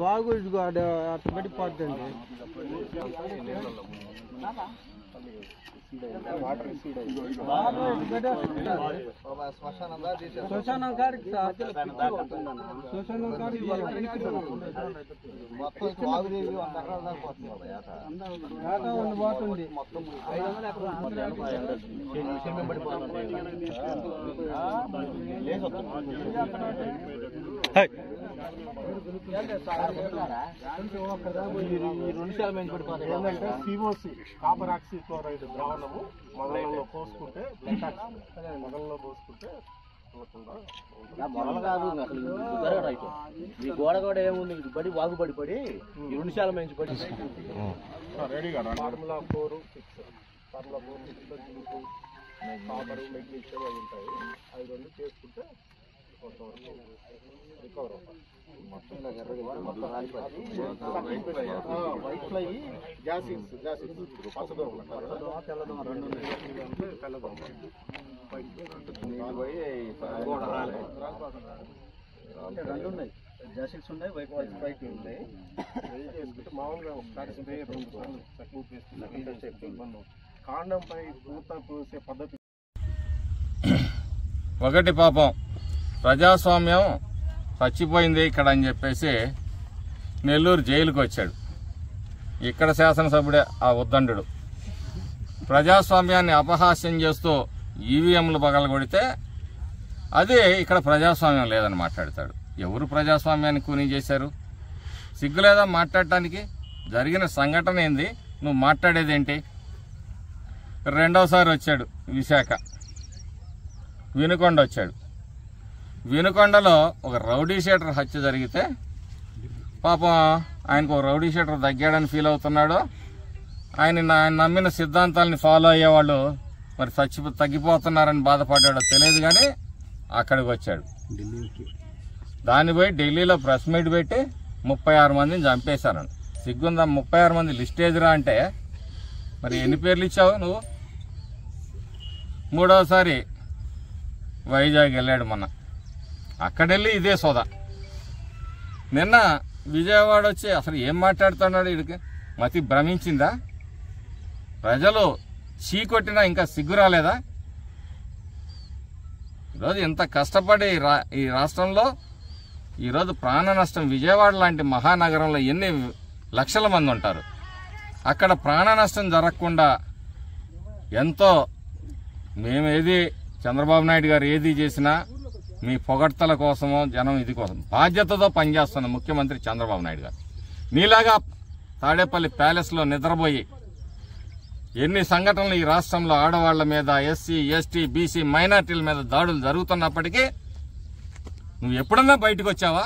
వాగు ఇదిగో అట్లా పడిపోద్దండి. శ్మశానం కాడికి శ్మశానం కాడికి పోతుంది. ఏంటంటే సిఓసి కాపర్ ఆక్సీ క్లోరైడ్ ద్రావణము మొదలలో పోసుకుంటే మొదలలో పోసుకుంటే మొదలు కాదు అసలు జరగడం. ఈ గోడ కూడా ఏముంది, బడి వాగుబడి పడి 2 శాల మంచి పడి రెడీగా formula 4, 6 formula 4, 6 zinc copper magnesium అవి ఉంటాయి. అవి 2 చేసుకుంటే కొంతవరకు రికవర్ అవుతాయి. వైట్ ఫ్లై జాసిడ్స్ పచ్చదోమ తెల్లదోమ 2 తెల్లదోమ రెండు ఉన్నాయి. జాసిడ్స్ ఉన్నాయి, వైట్ వైట్ ఉన్నాయి. మామూలుగా కాండంపై పూత పూసే పద్ధతి. ఒకటి పాపం ప్రజాస్వామ్యం చచ్చిపోయింది ఇక్కడ అని చెప్పేసి నెల్లూరు జైలుకి వచ్చాడు. ఇక్కడ శాసనసభ్యుడే ఆ ఉద్దండు ప్రజాస్వామ్యాన్ని అపహాస్యం చేస్తూ ఈవీఎంలు పగలగొడితే అదే ఇక్కడ ప్రజాస్వామ్యం లేదని మాట్లాడతాడు. ఎవరు ప్రజాస్వామ్యాన్ని కూనీ చేశారు? సిగ్గులేదా మాట్లాడటానికి? జరిగిన సంఘటన ఏంది, నువ్వు మాట్లాడేదేంటి? రెండోసారి వచ్చాడు విశాఖ, వినుకొండ వచ్చాడు. వినుకొండలో ఒక రౌడీ షీటర్ హత్య జరిగితే పాపం ఆయనకు ఒక రౌడీ షీటర్ తగ్గాడని ఫీల్ అవుతున్నాడు. ఆయన నమ్మిన సిద్ధాంతాలని ఫాలో అయ్యేవాళ్ళు మరి తగ్గిపోతున్నారని బాధపడ్డాడో తెలియదు, కానీ అక్కడికి వచ్చాడు. దాన్ని పోయి ఢిల్లీలో ప్రెస్ మీట్ పెట్టి 36 మందిని చంపేశారని. సిగ్గుందా? 36 మంది లిస్ట్ ఏదిరా అంటే మరి ఎన్ని పేర్లు ఇచ్చావు నువ్వు? మూడోసారి వైజాగ్ వెళ్ళాడు మొన్న, అక్కడెళ్ళి ఇదే సోదా. నిన్న విజయవాడ వచ్చి అసలు ఏం మాట్లాడుతున్నాడు? వీడికి మతి భ్రమించిందా? ప్రజలు చీకొట్టినా ఇంకా సిగ్గు రాలేదా? ఈరోజు ఇంత కష్టపడి ఈ రాష్ట్రంలో ఈరోజు ప్రాణ నష్టం, విజయవాడ లాంటి మహానగరంలో ఎన్ని లక్షల మంది ఉంటారు, అక్కడ ప్రాణ నష్టం జరగకుండా ఎంతో మేమేది చంద్రబాబు నాయుడు గారు ఏది చేసినా మీ పొగడ్తల కోసమో జనం ఇది కోసం బాధ్యతతో పనిచేస్తున్న ముఖ్యమంత్రి చంద్రబాబు నాయుడు గారు. నీలాగా తాడేపల్లి ప్యాలెస్లో నిద్రపోయి ఎన్ని సంఘటనలు ఈ రాష్ట్రంలో ఆడవాళ్ల మీద, ఎస్సీ, ఎస్టీ, బీసీ మైనార్టీల మీద దాడులు జరుగుతున్నప్పటికీ నువ్వు ఎప్పుడన్నా బయటకు వచ్చావా?